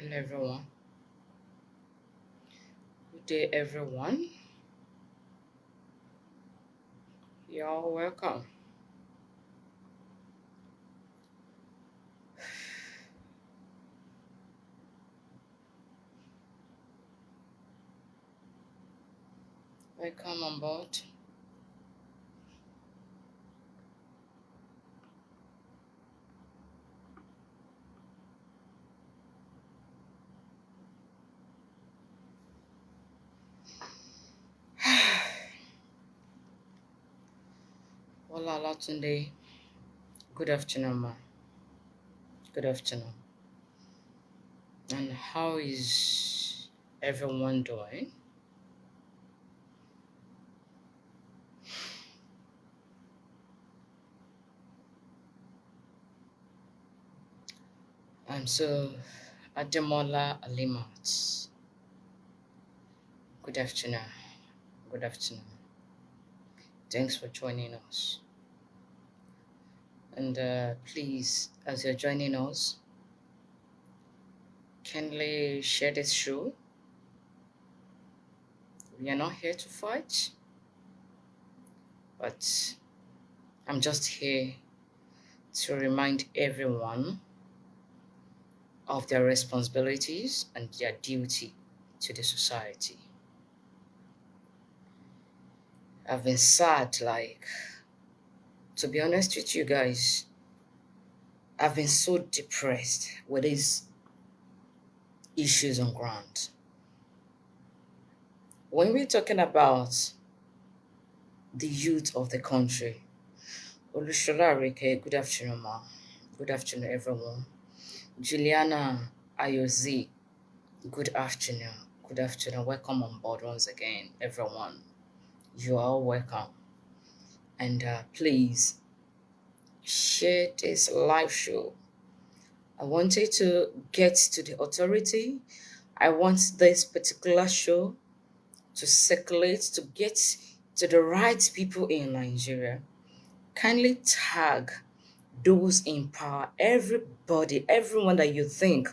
Hello everyone. Good day everyone. You're all welcome. Welcome on board. Hola Tunde. Good afternoon, ma. Good afternoon. And how is everyone doing? So Ademola Alimat. Good afternoon. Good afternoon. Thanks for joining us. And please, as you're joining us, kindly share this show. We are not here to fight, but I'm just here to remind everyone of their responsibilities and their duty to the society. I've been sad, to be honest with you guys, I've been so depressed with these issues on ground. When we're talking about the youth of the country, Olushola Arike, good afternoon, ma. Good afternoon, everyone. Juliana Ayozi, good afternoon. Good afternoon. Welcome on board once again, everyone. You are all welcome. And please share this live show. I wanted to get to the authority. I want this particular show to circulate, to get to the right people in Nigeria. Kindly tag those in power, everybody, everyone that you think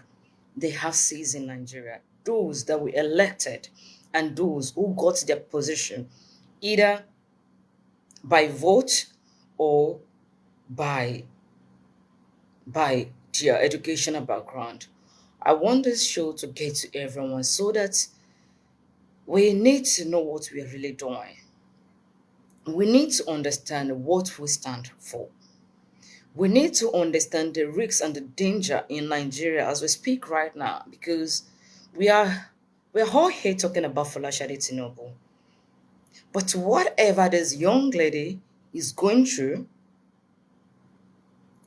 they have seats in Nigeria, those that were elected and those who got their position either by vote or by by their educational background. I want this show to get to everyone so that we need to know what we are really doing. We need to understand what we stand for. We need to understand the risks and the danger in Nigeria as we speak right now because we are we're all here talking about Folashade Tinubu. But whatever this young lady is going through,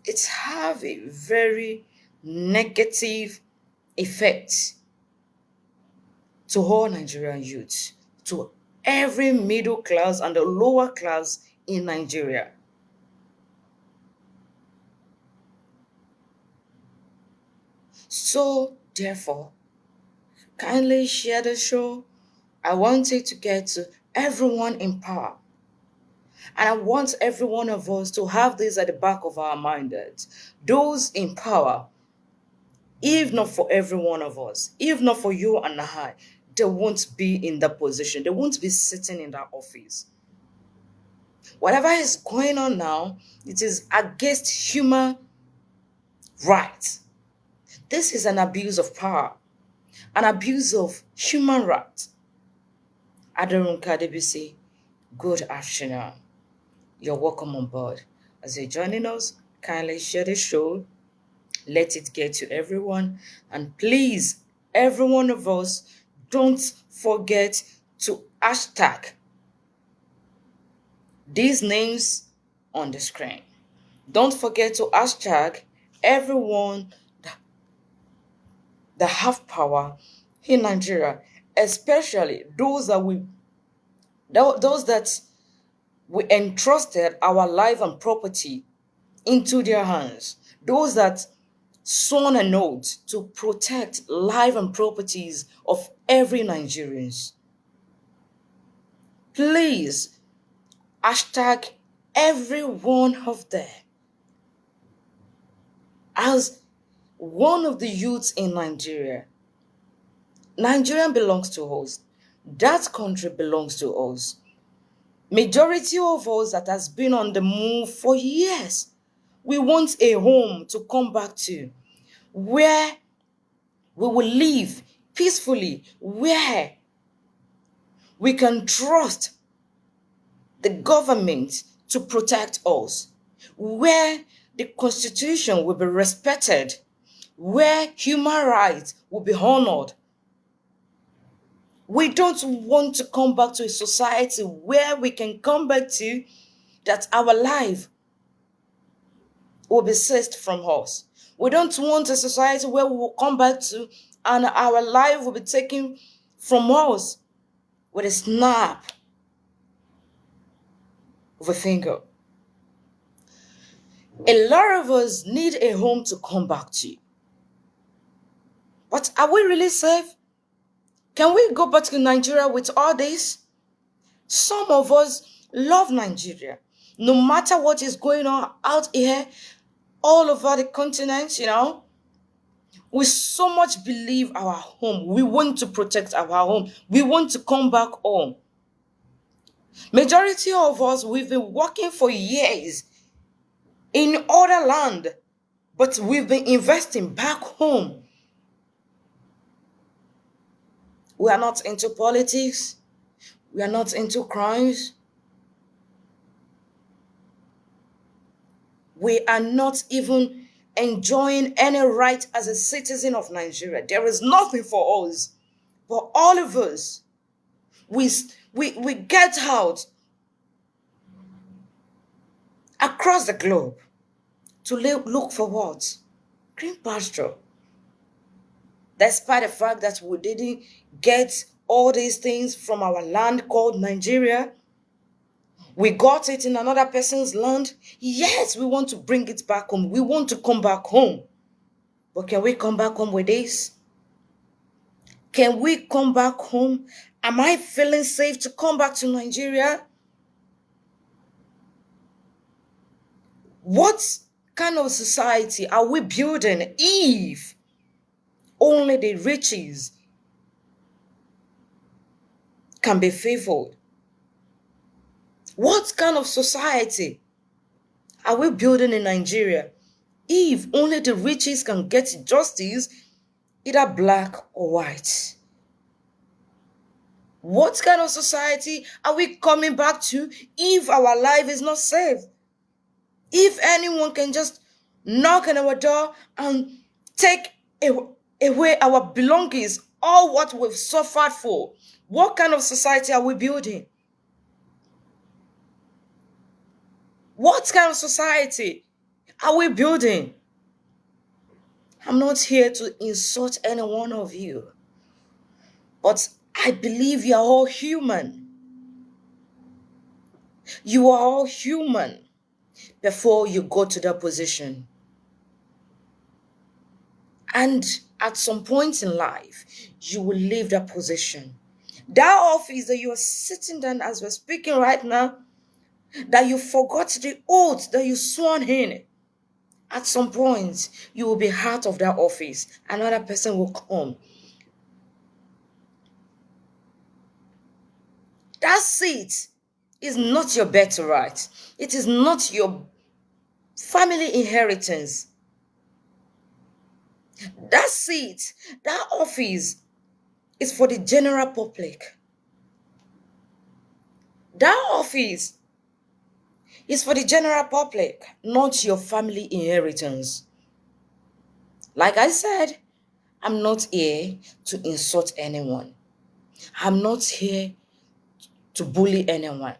it's have a very negative effect to all Nigerian youths, to every middle class and the lower class in Nigeria. So, therefore, kindly share the show. I want it to get to everyone in power. And I want every one of us to have this at the back of our mind that those in power, if not for every one of us, if not for you and I, they won't be in that position. They won't be sitting in that office. Whatever is going on now, it is against human rights. This is an abuse of power, an abuse of human rights. Adegoke Adebisi, good afternoon. You're welcome on board. As you're joining us, kindly share the show. Let it get to everyone. And please, every one of us, don't forget to hashtag these names on the screen. Don't forget to hashtag everyone that have power in Nigeria, especially those that we entrusted our life and property into their hands, those that sworn an oath to protect life and properties of every Nigerians. Please hashtag every one of them. As one of the youths in Nigeria, Nigeria belongs to us. That country belongs to us. Majority of us that has been on the move for years, we want a home to come back to, where we will live peacefully, where we can trust the government to protect us, where the constitution will be respected, where human rights will be honored. We don't want to come back to a society where we can come back to that our life will be seized from us. We don't want a society where we will come back to and our life will be taken from us with a snap of a finger. A lot of us need a home to come back to. But are we really safe? Can we go back to Nigeria with all this? Some of us love Nigeria. No matter what is going on out here, all over the continent, we so much believe our home. We want to protect our home. We want to come back home. Majority of us, we've been working for years in other land, but we've been investing back home. We are not into politics. We are not into crimes. We are not even enjoying any right as a citizen of Nigeria. There is nothing for us. But all of us, we get out across the globe to look for what? Green pasture. Despite the fact that we didn't get all these things from our land called Nigeria, we got it in another person's land. Yes, we want to bring it back home. We want to come back home. But can we come back home with this? Can we come back home? Am I feeling safe to come back to Nigeria? What kind of society are we building if only the riches can be favored? What kind of society are we building in Nigeria if only the riches can get justice, either black or white? What kind of society are we coming back to if our life is not safe? If anyone can just knock on our door and take away our belongings, all what we've suffered for, what kind of society are we building? What kind of society are we building? I'm not here to insult any one of you, but I believe you are all human. You are all human before you go to that position. And at some point in life, you will leave that position. That office that you are sitting down as we're speaking right now, that you forgot the oath that you sworn in. At some point, you will be out of that office. Another person will come. That seat is not your birthright. It is not your family inheritance. That seat, that office is for the general public. That office is for the general public, not your family inheritance. Like I said, I'm not here to insult anyone. I'm not here to bully anyone.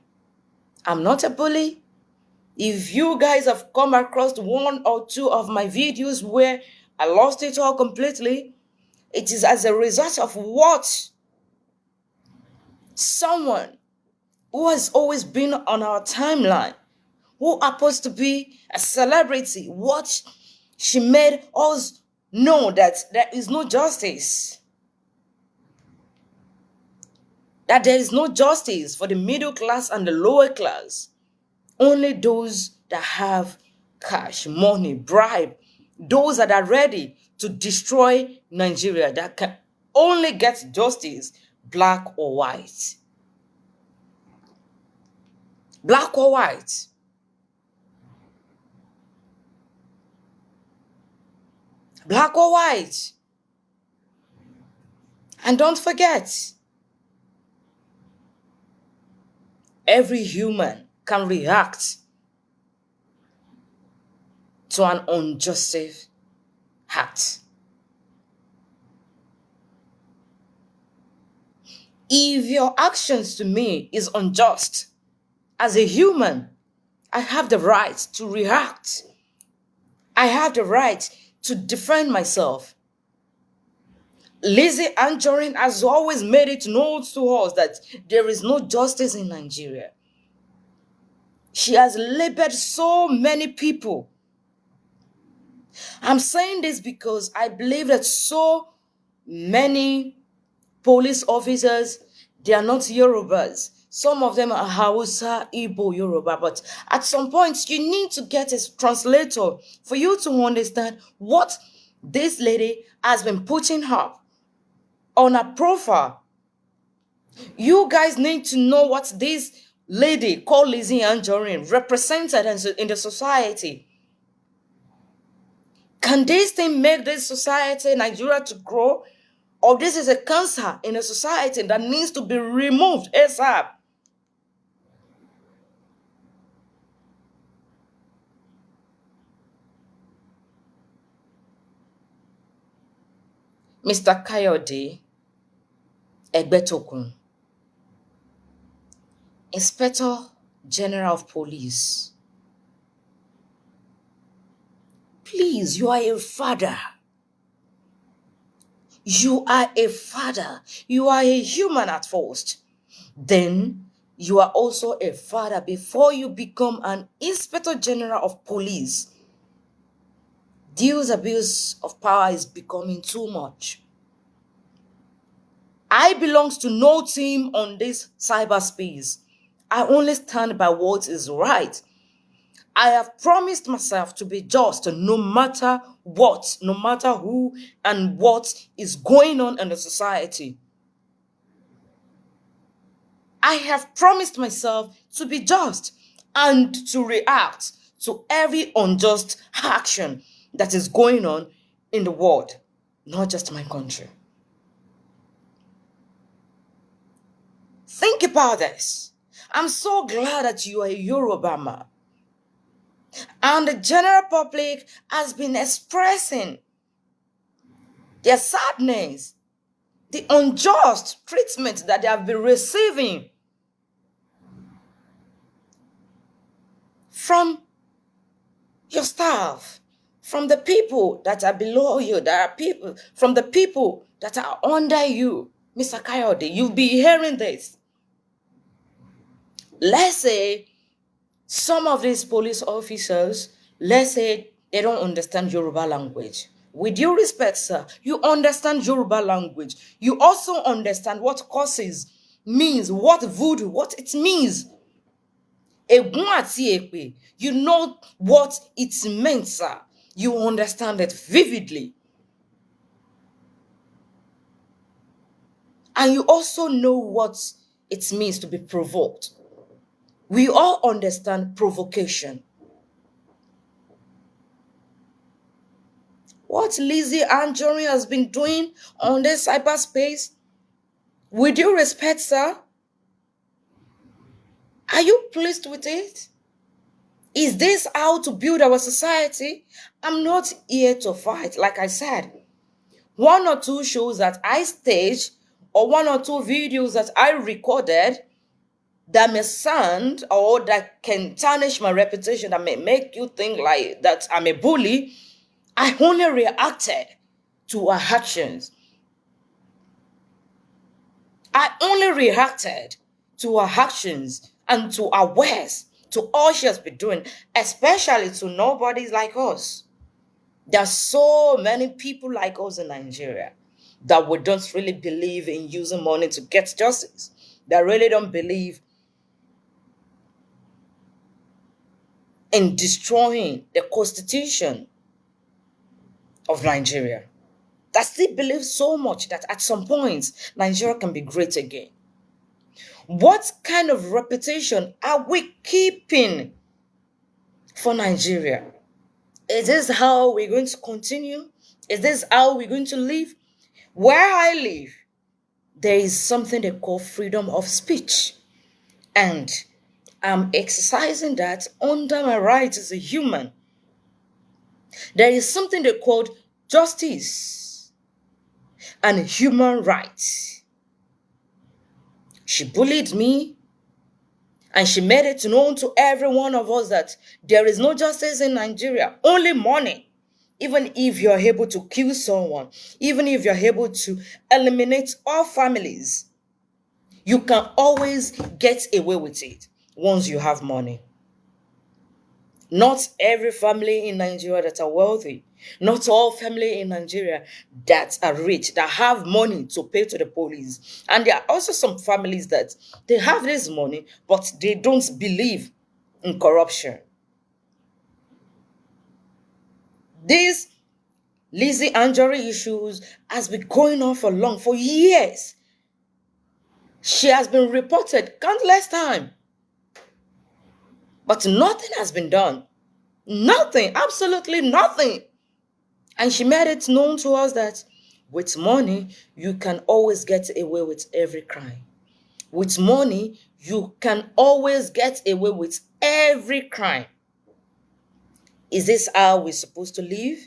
I'm not a bully. If you guys have come across one or two of my videos where I lost it all completely, it is as a result of what someone who has always been on our timeline, who happens to be a celebrity, what she made us know that there is no justice. That there is no justice for the middle class and the lower class. Only those that have cash, money, bribe, those that are ready to destroy Nigeria, that can only gets justice, black or white. Black or white. Black or white. And don't forget, every human can react to an unjust act. If your actions to me is unjust, as a human, I have the right to react. I have the right to defend myself. Lizzy Anjorin has always made it known to us that there is no justice in Nigeria. She has labeled so many people. I'm saying this because I believe that so many police officers, they are not Yorubas. Some of them are Hausa, Igbo, Yoruba. But at some point, you need to get a translator for you to understand what this lady has been putting up on her profile. You guys need to know what this lady called Lizzy Anjorin represented in the society. Can this thing make this society, Nigeria, to grow? Or this is a cancer in a society that needs to be removed ASAP? Mr. Fayoade Egbetokun, Inspector General of Police, please, you are a father. You are a father. You are a human at first. Then you are also a father before you become an Inspector General of Police. This abuse of power is becoming too much. I belong to no team on this cyberspace. I only stand by what is right. I have promised myself to be just no matter what, no matter who and what is going on in the society. I have promised myself to be just and to react to every unjust action that is going on in the world, not just my country. Think about this. I'm so glad that you are a Yoruba man. And the general public has been expressing their sadness, the unjust treatment that they have been receiving from your staff, from the people that are below you, that are people, from the people that are under you. Mr. Fayoade, you'll be hearing this. Let's say some of these police officers, let's say they don't understand Yoruba language. With due respect, sir, you understand Yoruba language. You also understand what causes means, what voodoo, what it means. Egun àti èpè, you know what it meant, sir. You understand it vividly. And you also know what it means to be provoked. We all understand provocation. What Lizzy Anjorin has been doing on this cyberspace, with due respect, sir, are you pleased with it? Is this how to build our society? I'm not here to fight, like I said. One or two shows that I staged or one or two videos that I recorded that may sound or that can tarnish my reputation, that may make you think like that I'm a bully, I only reacted to her actions. I only reacted to her actions and to her words, to all she has been doing, especially to nobodies like us. There are so many people like us in Nigeria that we don't really believe in using money to get justice. That really don't believe in destroying the constitution of Nigeria. that still believe so much that at some point Nigeria can be great again. What kind of reputation are we keeping for Nigeria? Is this how we're going to continue? Is this how we're going to live? Where I live, there is something they call freedom of speech. And I'm exercising that under my rights as a human. There is something they call justice and human rights. She bullied me, and she made it known to every one of us that there is no justice in Nigeria, only money. Even if you're able to kill someone, even if you're able to eliminate all families, you can always get away with it once you have money. Not every family in Nigeria that are wealthy, not all family in Nigeria that are rich, that have money to pay to the police. And there are also some families that they have this money, but they don't believe in corruption. These Lizzy Anjorin issues has been going on for long, for years. She has been reported countless times, but nothing has been done. Nothing, absolutely nothing. And she made it known to us that with money, you can always get away with every crime. With money, you can always get away with every crime. Is this how we're supposed to live?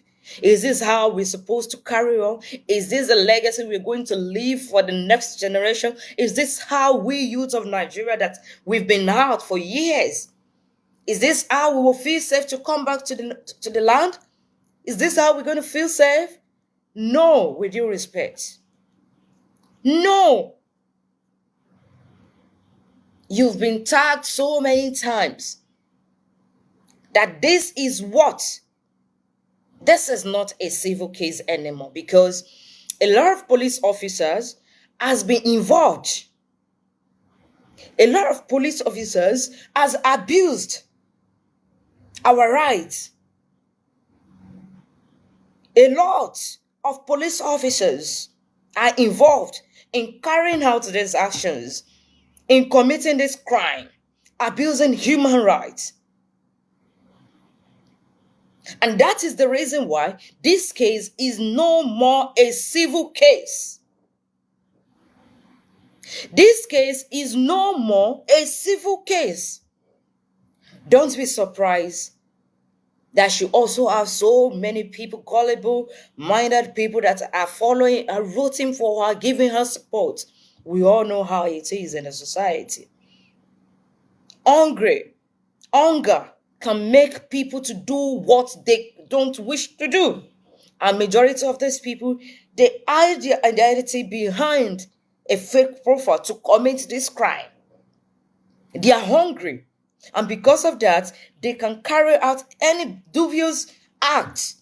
Is this how we're supposed to carry on? Is this a legacy we're going to leave for the next generation? Is this how we youth of Nigeria that we've been out for years? Is this how we will feel safe to come back to the land? Is this how we're going to feel safe? No, with due respect. No. You've been tagged so many times that this is not a civil case anymore, because a lot of police officers has been involved. A lot of police officers has abused our rights. A lot of police officers are involved in carrying out these actions, in committing this crime, abusing human rights. And that is the reason why this case is no more a civil case. This case is no more a civil case. Don't be surprised that you also have so many people, gullible, minded people that are following, are rooting for her, giving her support. We all know how it is in a society. Hunger can make people to do what they don't wish to do. And majority of these people, they hide their identity behind a fake profile to commit this crime. They are hungry. And because of that, they can carry out any dubious act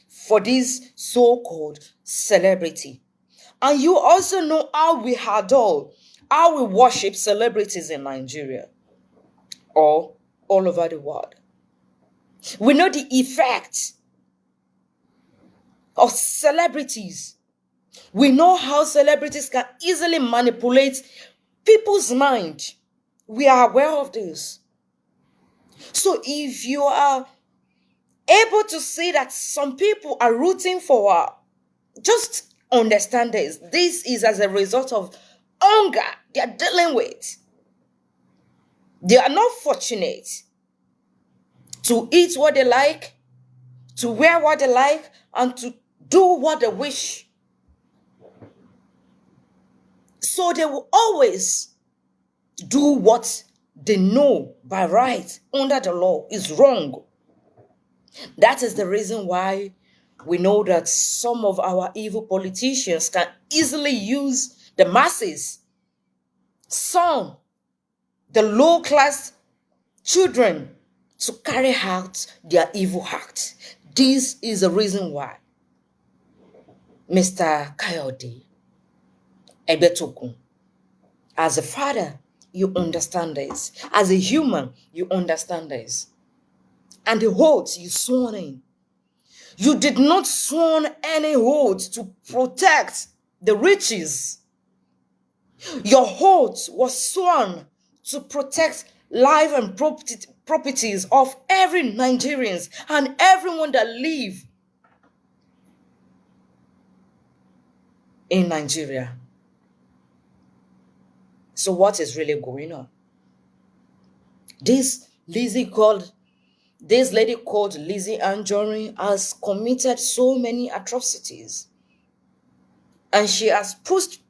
for this so-called celebrity. And you also know how we adore, how we worship celebrities in Nigeria or all over the world. We know the effect of celebrities. We know how celebrities can easily manipulate people's mind. We are aware of this. So if you are able to see that some people are rooting for her, just understand this. This is as a result of hunger they are dealing with. They are not fortunate to eat what they like, to wear what they like, and to do what they wish. So they will always do what they know by right under the law is wrong. That is the reason why we know that some of our evil politicians can easily use the masses, some, the low-class children, to carry out their evil act. This is the reason why Mr. Fayoade Ebetokun, as a father, you understand this. As a human, you understand this. And the oath you sworn in, You did not sworn any oath to protect the riches. Your oath was sworn to protect life and properties of every Nigerians and everyone that live in Nigeria. So what is really going on? This lady called Lizzy Anjorin has committed so many atrocities. And she has pushed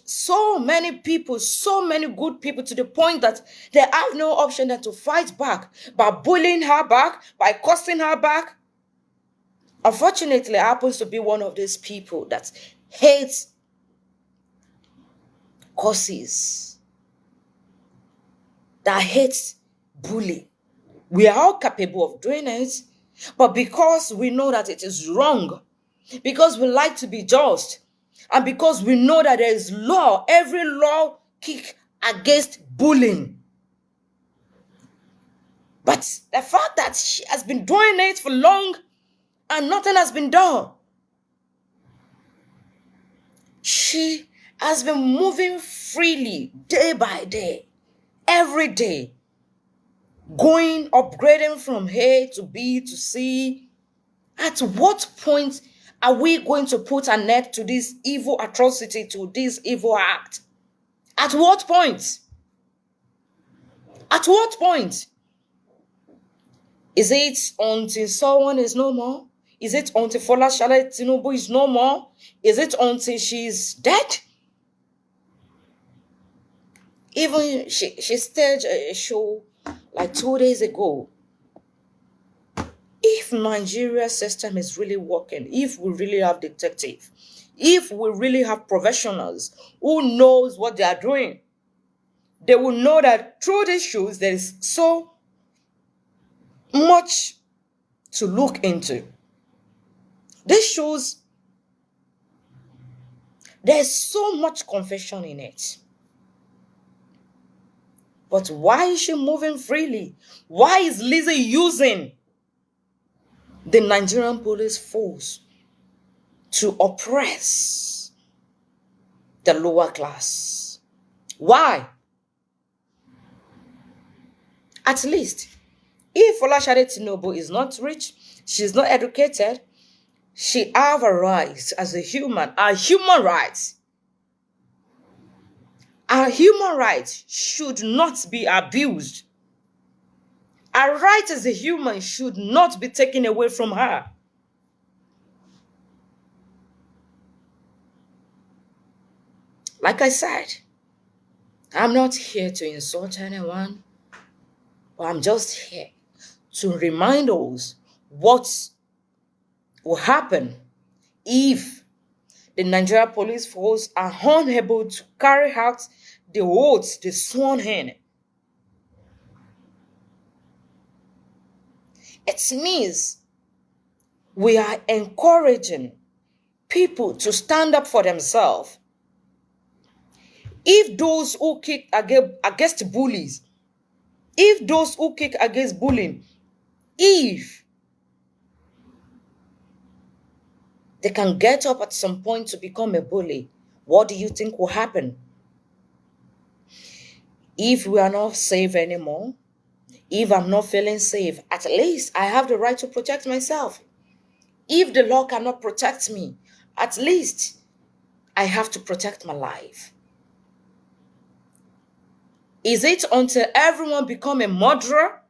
so many people, so many good people to the point that they have no option than to fight back by bullying her back, by cursing her back. Unfortunately, I happens to be one of these people that hates curses, that hates bullying. We are all capable of doing it, but because we know that it is wrong, because we like to be just, and because we know that there is law, every law kick against bullying. But the fact that she has been doing it for long and nothing has been done, she has been moving freely day by day, every day, going, upgrading from A to B to C. At what point are we going to put an end to this evil atrocity, to this evil act? At what point? At what point? Is it until someone is no more? Is it until Folasade Tinubu is no more? Is it until she's dead? Even she staged a show like 2 days ago. If Nigeria's system is really working, if we really have detectives, if we really have professionals who knows what they are doing, they will know that through these shows there is so much to look into. This shows there's so much confession in it. But why is she moving freely? Why is Lizzy using the Nigerian police force to oppress the lower class? Why? At least, if Folasade Tinubu is not rich, she's not educated, she have a right as a human rights. Our human rights should not be abused. Our right as a human should not be taken away from her. Like I said, I'm not here to insult anyone, but I'm just here to remind us what will happen if the Nigeria police force are unable to carry out the oaths they sworn in. It means we are encouraging people to stand up for themselves. If those who kick against bullies, if those who kick against bullying, if they can get up at some point to become a bully, what do you think will happen? If we are not safe anymore, if I'm not feeling safe, at least I have the right to protect myself. If the law cannot protect me, at least I have to protect my life. Is it until everyone become a murderer?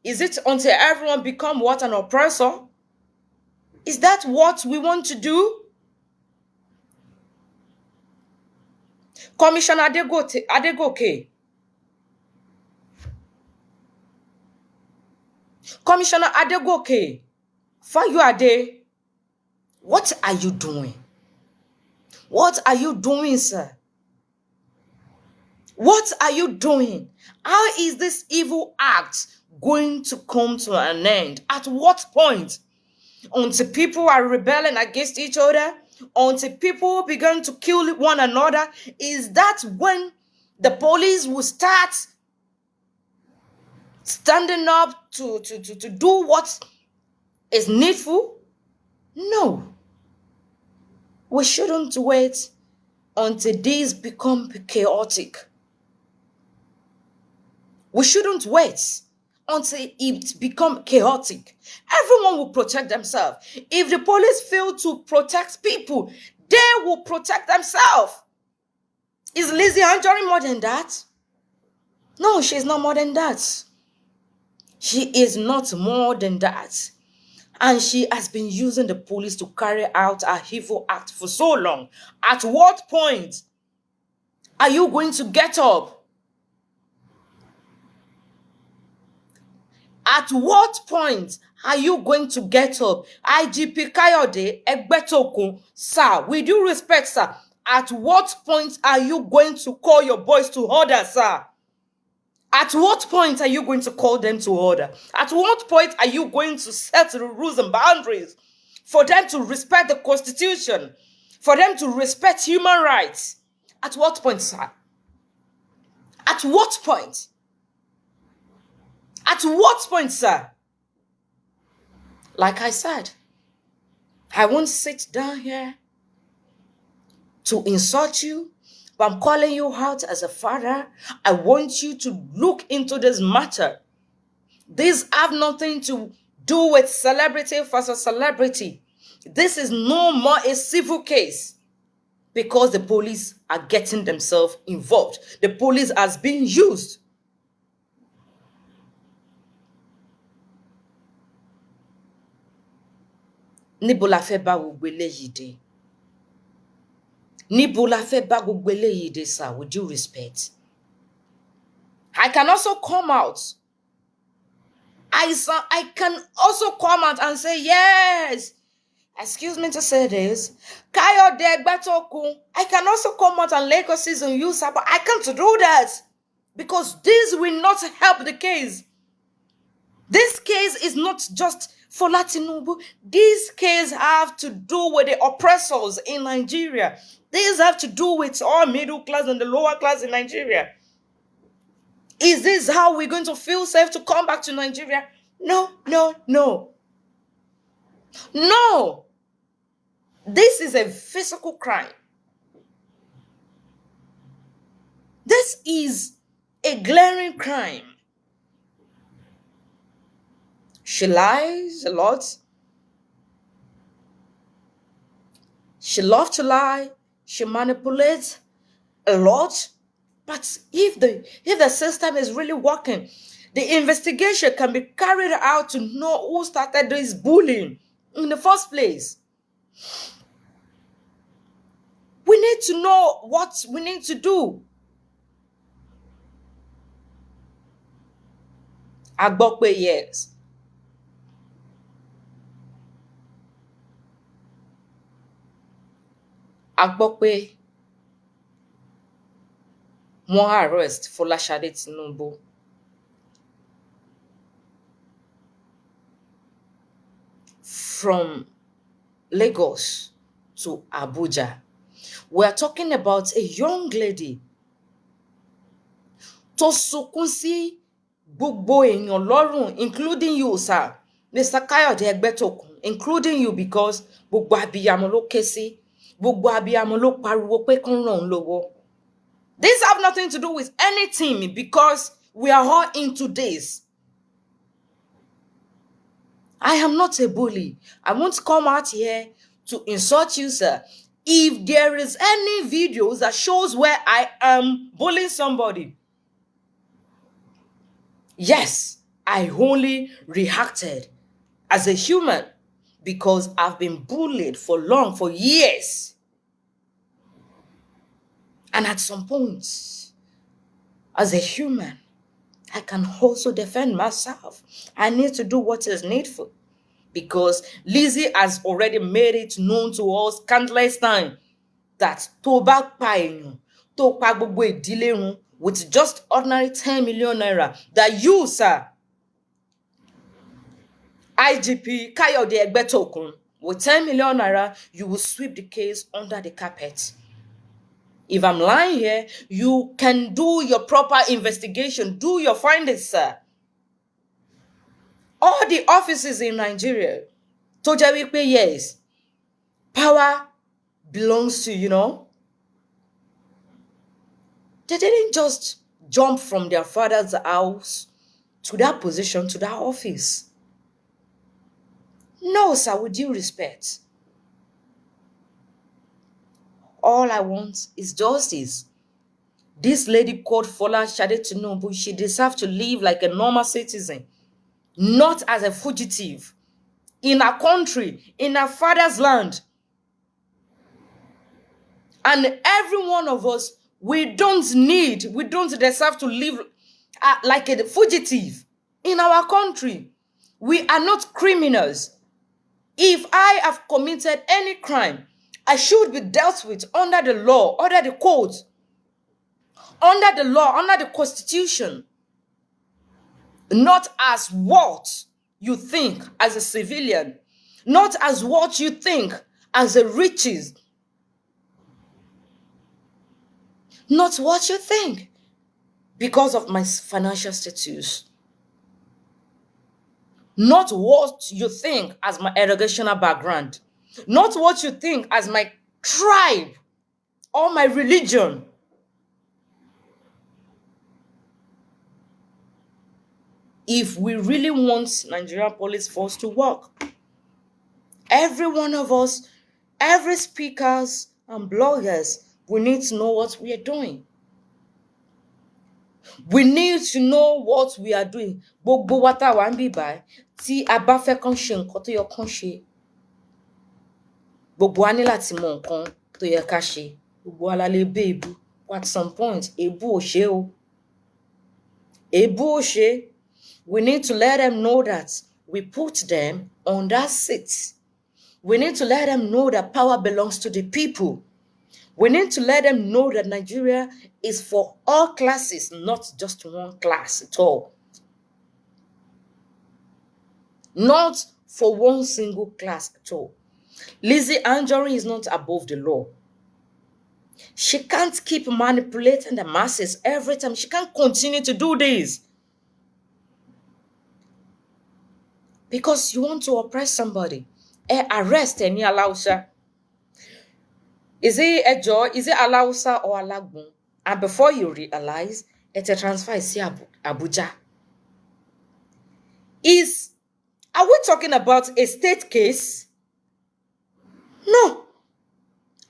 Is it until everyone become what, an oppressor? Is that what we want to do? Commissioner Adegoke. Commissioner Adegoke, Fayoade, what are you doing? What are you doing, sir? What are you doing? How is this evil act going to come to an end? At what point? Until people are rebelling against each other? Until people begin to kill one another? Is that when the police will start standing up to do what is needful? No. We shouldn't wait until these become chaotic. We shouldn't wait until it become chaotic. Everyone will protect themselves. If the police fail to protect people, they will protect themselves. Is Lizzy Anjorin more than that? No, she's not more than that. She is not more than that. And she has been using the police to carry out her evil act for so long. At what point are you going to get up? At what point are you going to get up? IGP Fayoade Egbetokun, sir, with due respect, sir, at what point are you going to call your boys to order, sir? At what point are you going to call them to order? At what point are you going to set the rules and boundaries for them to respect the Constitution, for them to respect human rights? At what point, sir? At what point? At what point, sir? Like I said, I won't sit down here to insult you, but I'm calling you out as a father. I want you to look into this matter. These have nothing to do with celebrity versus celebrity. This is no more a civil case because the police are getting themselves involved. The police has been used. Níbo la fẹ́ bá gbogbo eléyìí dé? Níbo la fẹ́ bá gbogbo eléyìí dé, sir, with due respect? I can also come out. I can also come out and say, yes, excuse me to say this, Fayoade Egbetokun. I can also come out and lay curses on you, sir, but I can't do that because this will not help the case. This case is not just for Tinubu. This case have to do with the oppressors in Nigeria. These have to do with all middle class and the lower class in Nigeria. Is this how we're going to feel safe to come back to Nigeria? No, no, no. No. This is a physical crime. This is a glaring crime. She lies a lot. She loves to lie. She manipulates a lot. But if the system is really working, the investigation can be carried out to know who started this bullying in the first place. We need to know what we need to do. Adegoke, yes. Adegoke, wọ́n arrest Folashade Tinubu. From Lagos to Abuja. We are talking about a young lady tó sunkún sí gbogbo èèyàn lọ́rùn, including you, sir, Mr. Fayoade Egbetokun, including you, because gbogbo abiyamọ ló ké sí, gbogbo abiyamọ ló pariwo pé kán ràn lọ́wọ́. This have nothing to do with anything because we are all into this. I am not a bully. I won't come out here to insult you, sir. If there is any videos that shows where I am bullying somebody, yes, I only reacted as a human because I've been bullied for years. And at some point, as a human, I can also defend myself. I need to do what is needful because Lizzy has already made it known to us countless times that tó bá pa èèyàn, tó pa gbogbo ìdílé run with just ordinary 10 million naira, that you, sir, IGP Fayoade Egbetokun, with 10 million naira, you will sweep the case under the carpet. If I'm lying here, you can do your proper investigation, do your findings, sir. All the offices in Nigeria, tó jẹ́ wípé yes, power belongs to, they didn't just jump from their father's house to that position, to that office. No, sir, with due respect. All I want is justice. This lady called Fayoade Tinubu, she deserves to live like a normal citizen, not as a fugitive in her country, in her father's land. And every one of us, we don't deserve to live like a fugitive in our country. We are not criminals. If I have committed any crime, I should be dealt with under the law, under the code, under the law, under the constitution. Not as what you think as a civilian, not as what you think as a riches, not what you think because of my financial status, not what you think as my educational background, not what you think as my tribe or my religion. If we really want Nigerian police force to work, every one of us, every speakers and bloggers, we need to know what we are doing. We need to know what we are doing. Gbogbo wa tá wà níbí báyìí, tí a bá fẹ́ kán ṣe nǹkan tó yẹ kán ṣe. Gbogbo wa ní láti mọ nǹkan tó yẹ ká ṣe. Gbogbo wa la lè bẹ́ èébú. At some point, èébú ò ṣe o. Èébú ò ṣe. We need to let them know that we put them on that seat. We need to let them know that power belongs to the people. We need to let them know that Nigeria is for all classes, not just one class at all. Not for one single class at all. Lizzy Anjorin is not above the law. She can't keep manipulating the masses every time. She can't continue to do this. Because you want to oppress somebody. Arrest any Alausa. Is it a joy? Is it Alausa or Alagbon? And before you realize, it's a transfer is Abuja. Are we talking about a state case? No.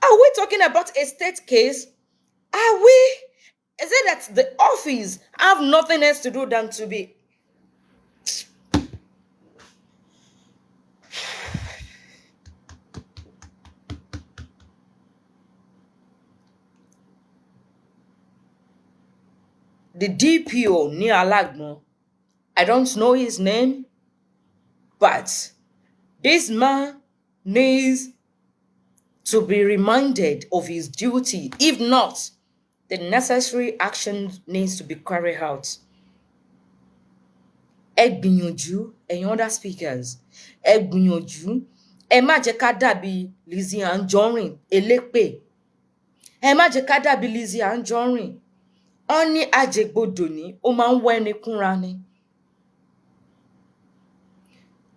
Are we talking about a state case? Is it that the office have nothing else to do than to be the DPO near Alagbon? I don't know his name, but this man needs to be reminded of his duty. If not, the necessary action needs to be carried out. Ẹ gbìyànjú, ẹ̀yin other speakers, ẹ gbìyànjú, ẹ má jẹ́ ká dàbí Lizzy Anjorin elépè. Ẹ má jẹ́ ká dàbí Lizzy Anjorin. Ó ní àjẹgbodò ní, ó máa ń wá ẹni kúnra ni.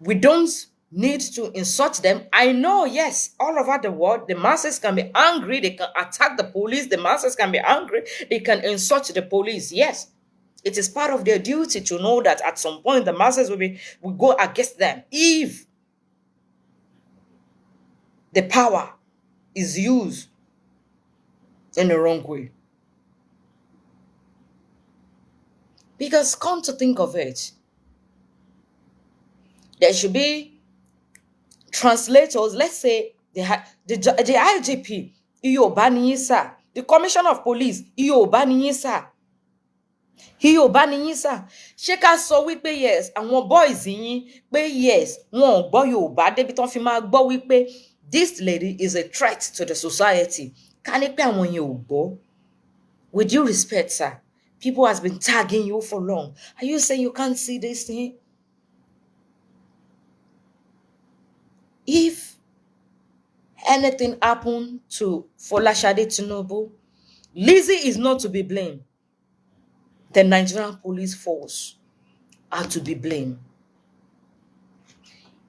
We don't need to insult them. I know, yes, all over the world, the masses can be angry. They can attack the police. The masses can be angry. They can insult the police. Yes, it is part of their duty to know that at some point the masses will go against them if the power is used in the wrong way. Because come to think of it, there should be translators. Let's say the IGP, Iyoba niyin sir. The Commissioner of Police, Iyoba niyin sir. Iyoba niyin sir. Ṣé ká sọ wípé yes, àwọn boys yín pé yes, wọn ò gbọ́ Yorùbá débi tán fi máa gbọ́ wípé this lady is a threat to the society. Ká ní pé àwọn yẹn ò gbọ́. With due respect, sir, people has been tagging you for long. Are you saying you can't see this thing? If anything happened to Fayoade Tinubu, Lizzy is not to be blamed. The Nigerian police force are to be blamed.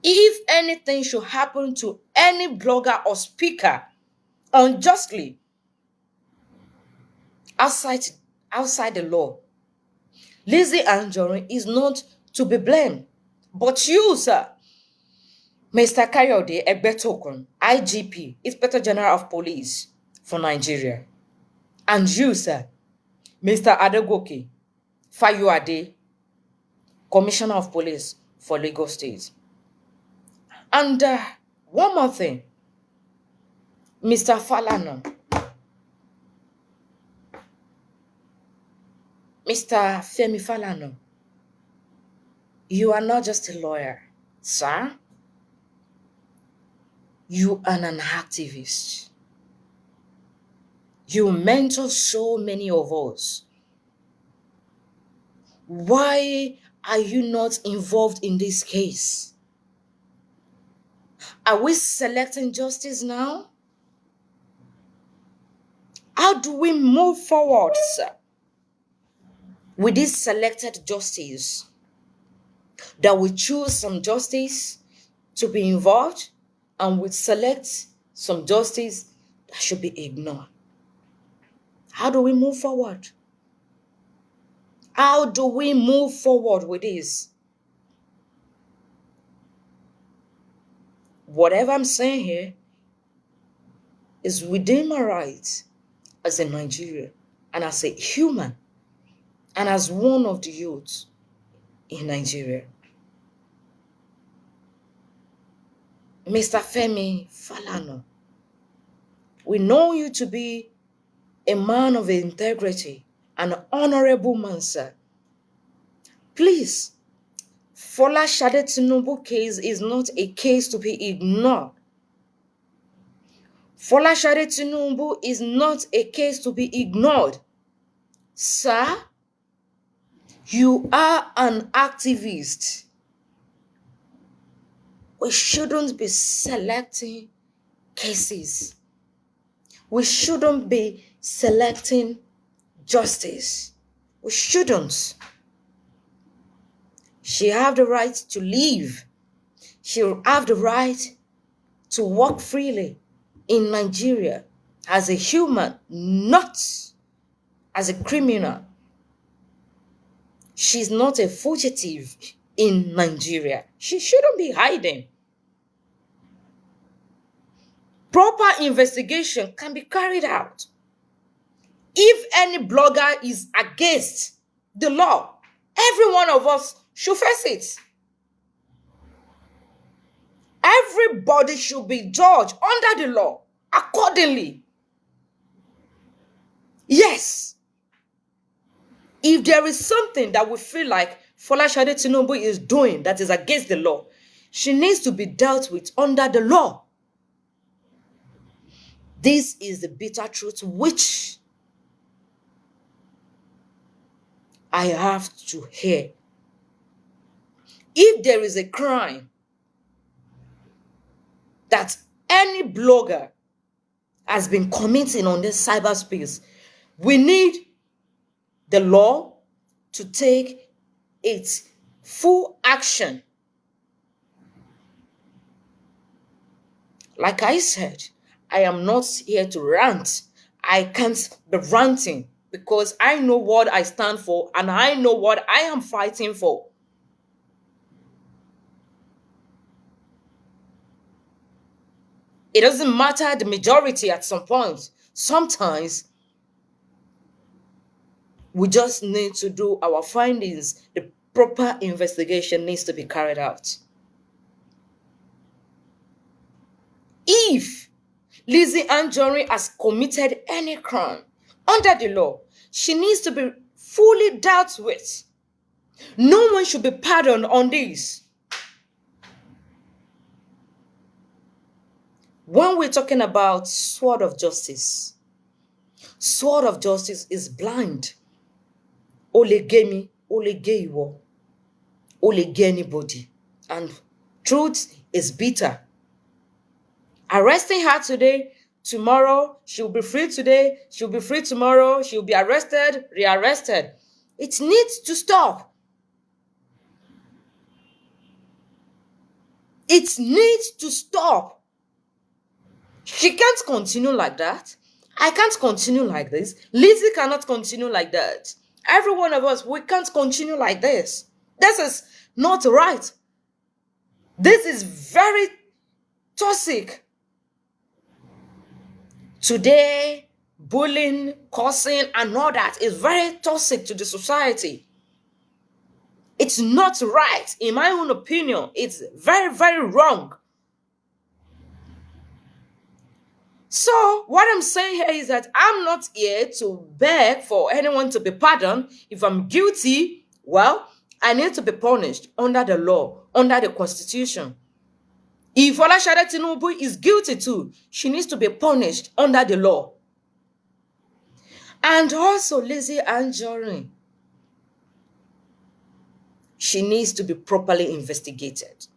If anything should happen to any blogger or speaker unjustly outside, outside the law, Lizzy Anjorin is not to be blamed. But you, sir, Mr. Fayoade Egbetokun, IGP, Inspector General of Police for Nigeria, and you, sir, Mr. Adegoke, Fayoade, Commissioner of Police for Lagos State. And one more thing, Mr. Falana, Mr. Femi Falana, you are not just a lawyer, sir. You are an activist. You mentor so many of us. Why are you not involved in this case? Are we selecting justice now? How do we move forward, sir, with this selected justice? That we choose some justice to be involved and we select some justice that should be ignored. How do we move forward? How do we move forward with this? Whatever I'm saying here is within my rights as a Nigerian and as a human and as one of the youths in Nigeria. Mr. Femi Falana, we know you to be a man of integrity, an honorable man, sir. Please, Folashade Tinubu case is not a case to be ignored. Folashade Tinubu is not a case to be ignored. Sir, you are an activist. We shouldn't be selecting cases. We shouldn't be selecting justice. We shouldn't. She have the right to live. She'll have the right to walk freely in Nigeria as a human, not as a criminal. She's not a fugitive in Nigeria. She shouldn't be hiding. Proper investigation can be carried out. If any blogger is against the law, every one of us should face it. Everybody should be judged under the law accordingly. Yes. If there is something that we feel like Folashade Tinubu is doing that is against the law, she needs to be dealt with under the law. This is the bitter truth which I have to hear. If there is a crime that any blogger has been committing on this cyberspace, we need the law to take its full action. Like I said, I am not here to rant. I can't be ranting because I know what I stand for and I know what I am fighting for. It doesn't matter the majority at some point. Sometimes we just need to do our findings. The proper investigation needs to be carried out. If Lizzy Anjorin has committed any crime under the law, she needs to be fully dealt with. No one should be pardoned on this. When we're talking about sword of justice is blind. Ole gemi, ole geiwo, ole ge anybody. And truth is bitter. Arresting her today, tomorrow, she'll be free today, she'll be free tomorrow, she'll be arrested, rearrested. It needs to stop. It needs to stop. She can't continue like that. I can't continue like this. Lizzy cannot continue like that. Every one of us, we can't continue like this. This is not right. This is very toxic. Today, bullying, cursing, and all that is very toxic to the society. It's not right. In my own opinion, it's very, very wrong. So, what I'm saying here is that I'm not here to beg for anyone to be pardoned. If I'm guilty, well, I need to be punished under the law, under the constitution. If Fayoade Tinubu is guilty too, she needs to be punished under the law. And also Lizzy Anjorin, she needs to be properly investigated.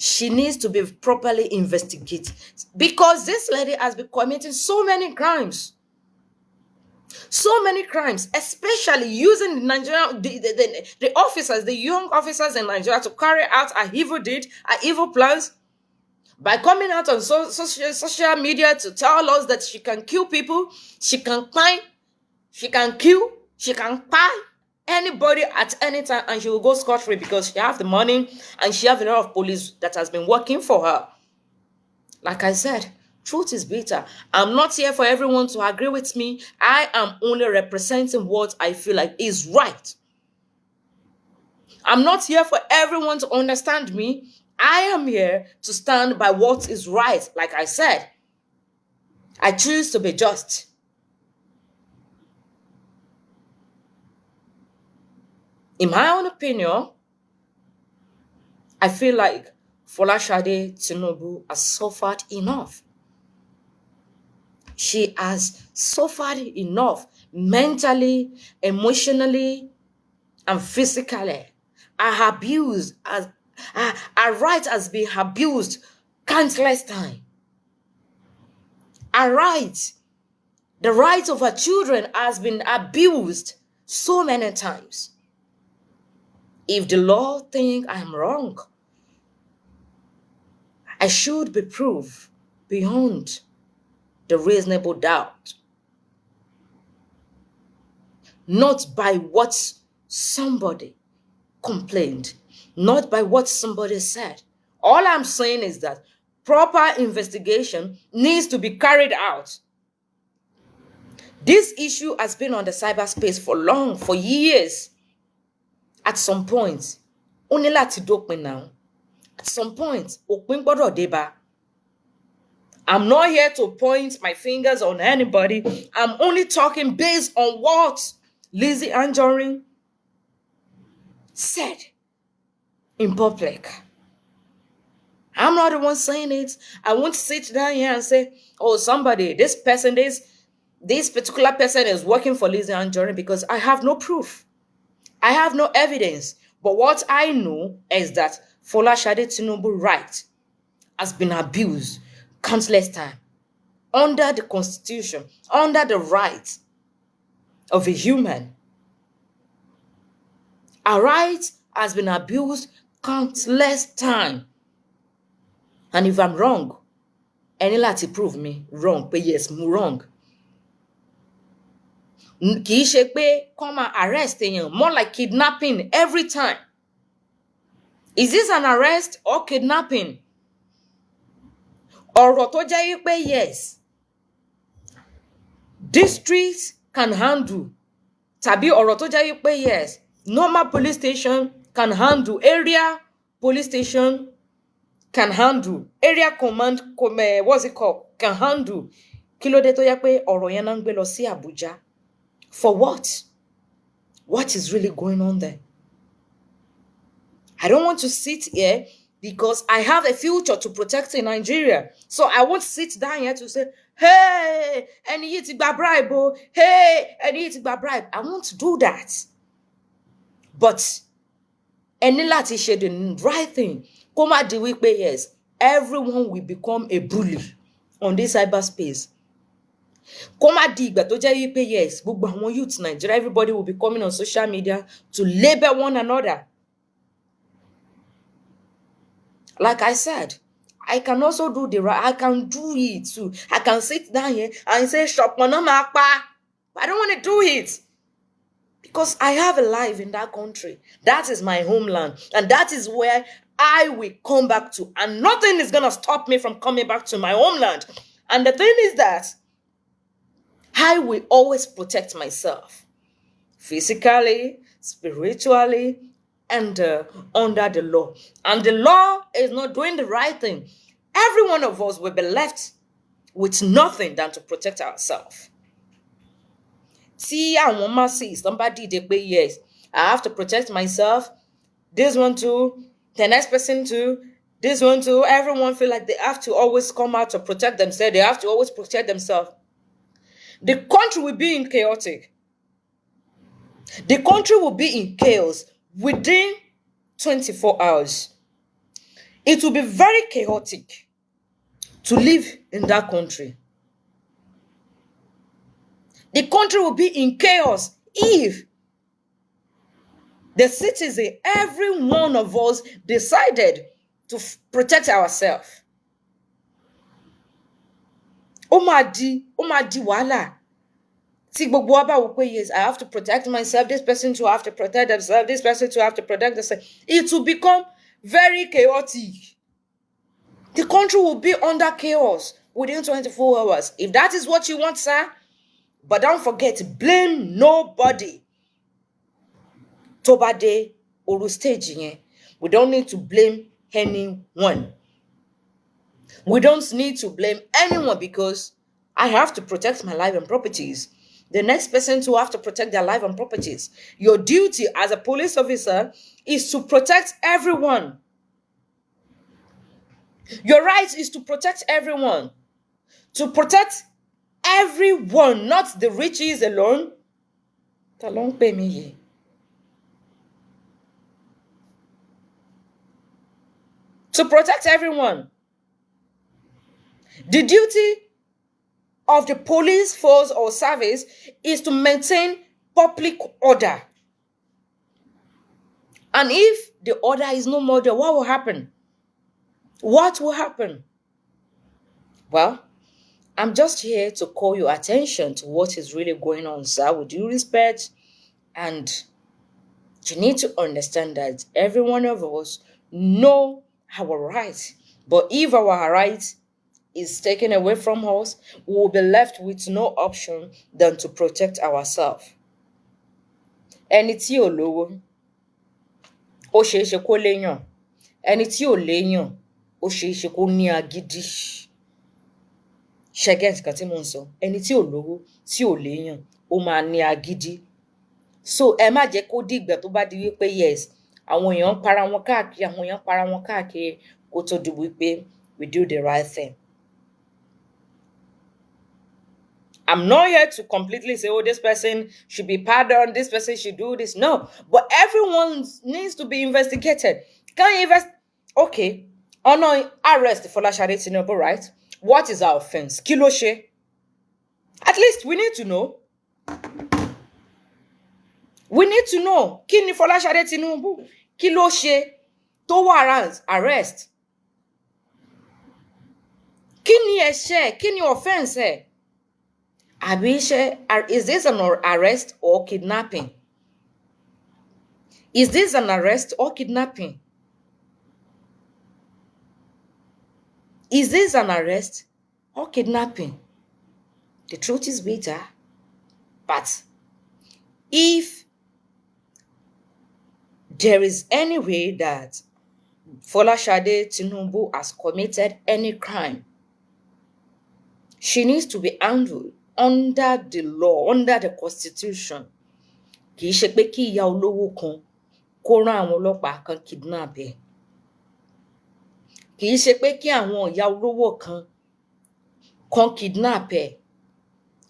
She needs to be properly investigated because this lady has been committing so many crimes. So many crimes, especially using the Nigerian, the officers, the young officers in Nigeria to carry out a evil deed, a evil plans, by coming out on social media to tell us that she can kill people, she can find, she can kill, she can buy anybody at any time, and she will go scot-free because she have the money and she have a lot of police that has been working for her. Like I said, truth is bitter. I'm not here for everyone to agree with me. I am only representing what I feel like is right. I'm not here for everyone to understand me. I am here to stand by what is right. Like I said, I choose to be just. In my own opinion, I feel like Fayoade Tinubu has suffered enough. She has suffered enough mentally, emotionally, and physically. Her abuse, her right has been abused countless times. Her right, the rights of her children has been abused so many times. If the law think I'm wrong, I should be proved beyond the reasonable doubt. Not by what somebody complained, not by what somebody said. All I'm saying is that proper investigation needs to be carried out. This issue has been on the cyberspace for long, for years. At some point, only láti dópin now. At some point, òpin gbọ́dọ̀ dé bá. I'm not here to point my fingers on anybody. I'm only talking based on what Lizzy Anjorin said in public. I'm not the one saying it. I won't sit down here and say, oh, somebody, this person, this particular person is working for Lizzy Anjorin, because I have no proof. I have no evidence. But what I know is that Fayoade Tinubu's right has been abused countless times under the constitution, under the rights of a human. Our right has been abused countless times. And if I'm wrong, any láti prove me wrong, but yes, I'm wrong. Kì í ṣe pé kán máa arrest èèyàn, more like kidnapping every time. Is this an arrest or kidnapping? Ọ̀rọ̀ tó jẹ́ wípé yes, district can handle, tàbí ọ̀rọ̀ tó jẹ́ wípé yes, normal police station can handle, area police station can handle, area command, what's it called, can handle. Kí ló dé tó jẹ́ pé ọ̀rọ̀ yẹn náà ń gbé lọ sí Abuja? For what? What is really going on there? I don't want to sit here because I have a future to protect in Nigeria. So I won't sit down here to say, hey, ẹni yìí ti gba bribe, oh, hey, ẹni yìí ti gba bribe. I won't do that. But ẹni láti ṣe the right thing. Kó má di wípé yes, everyone will become a bully on this cyberspace. Kó má di ìgbà tó jẹ́ wípé yes, gbogbo àwọn youth Nigeria, everybody will be coming on social media to label one another. Like I said, I can also do the right. I can do it too. I can sit down here and say, "Shop monoma pa." I don't want to do it because I have a life in that country. That is my homeland, and that is where I will come back to. And nothing is gonna stop me from coming back to my homeland. And the thing is that I will always protect myself, physically, spiritually, and under the law. And the law is not doing the right thing. Every one of us will be left with nothing than to protect ourselves. See, I want to see somebody they pay, yes, I have to protect myself. This one too, the next person too, this one too. Everyone feel like they have to always come out to protect themselves. They have to always protect themselves. The country will be in chaotic. The country will be in chaos within 24 hours. It will be very chaotic to live in that country. The country will be in chaos if the citizen, every one of us, decided to protect ourselves. Ó máa di wàhálà. See, gbogbo wa bá wò pé, yes, I have to protect myself. This person too have to protect themselves. This person too have to protect themselves. It will become very chaotic. The country will be under chaos within 24 hours. If that is what you want, sir, but don't forget, blame nobody. Tó bá dé oru stage yẹn, we don't need to blame anyone. We don't need to blame anyone because I have to protect my life and properties. The next person to have to protect their life and properties. Your duty as a police officer is to protect everyone. Your right is to protect everyone. To protect everyone, not the riches alone. Ta ló ń pè mí yìí? To protect everyone. The duty of the police force or service is to maintain public order. And if the order is no more there, what will happen? What will happen? Well, I'm just here to call your attention to what is really going on, sir, with due respect. And you need to understand that every one of us know our rights. But if our rights is taken away from us, we will be left with no option than to protect ourselves. Ẹni tí ò lówó, ó ṣeé ṣe kó léèyàn. Ẹni tí ò léèyàn, ó ṣeé ṣe kó ní agídí. Ṣé get nǹkan tí mò ń sọ? Ẹni tí ò lówó, tí ò léèyàn, ó máa ní agídí. So ẹ má jẹ́ kó dìgbà tó bá di wípé yes, àwọn èèyàn para wọn káàkiri, kó tó di wípé we do the right thing. I'm not here to completely say, oh, this person should be pardoned, this person should do this. No, but everyone needs to be investigated. Can you Okay, no, arrest Folashade Tinubu, right? What is our offense? Kí ló ṣe? At least we need to know. We need to know. Kí ni Folashade Tinubu? Kí ló ṣe tó warrant arrest? Kí ni ẹ̀ṣẹ̀? Kí ni offense ẹ̀? Is this an arrest or kidnapping? Is this an arrest or kidnapping? Is this an arrest or kidnapping? The truth is bitter. But if there is any way that Folashade Tinubu has committed any crime, she needs to be handled under the law, under the constitution. Kì í ṣe pé kí ìyá olówó kan kó rán àwọn ọlọ́pàá kan kidnap ẹ̀. Kì í ṣe pé kí àwọn ìyá olówó kan kidnap ẹ̀.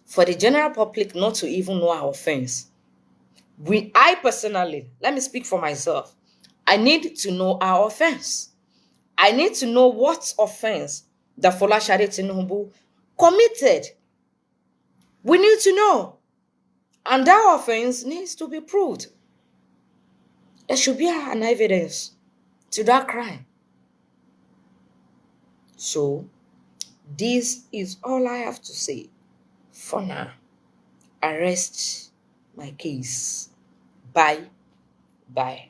For the general public not to even know our offense. I personally, let me speak for myself. I need to know our offense. I need to know what offense that Folashade Tinubu committed. We need to know. And that offense needs to be proved. There should be an evidence to that crime. So, this is all I have to say for now. Arrest my case. Bye. Bye.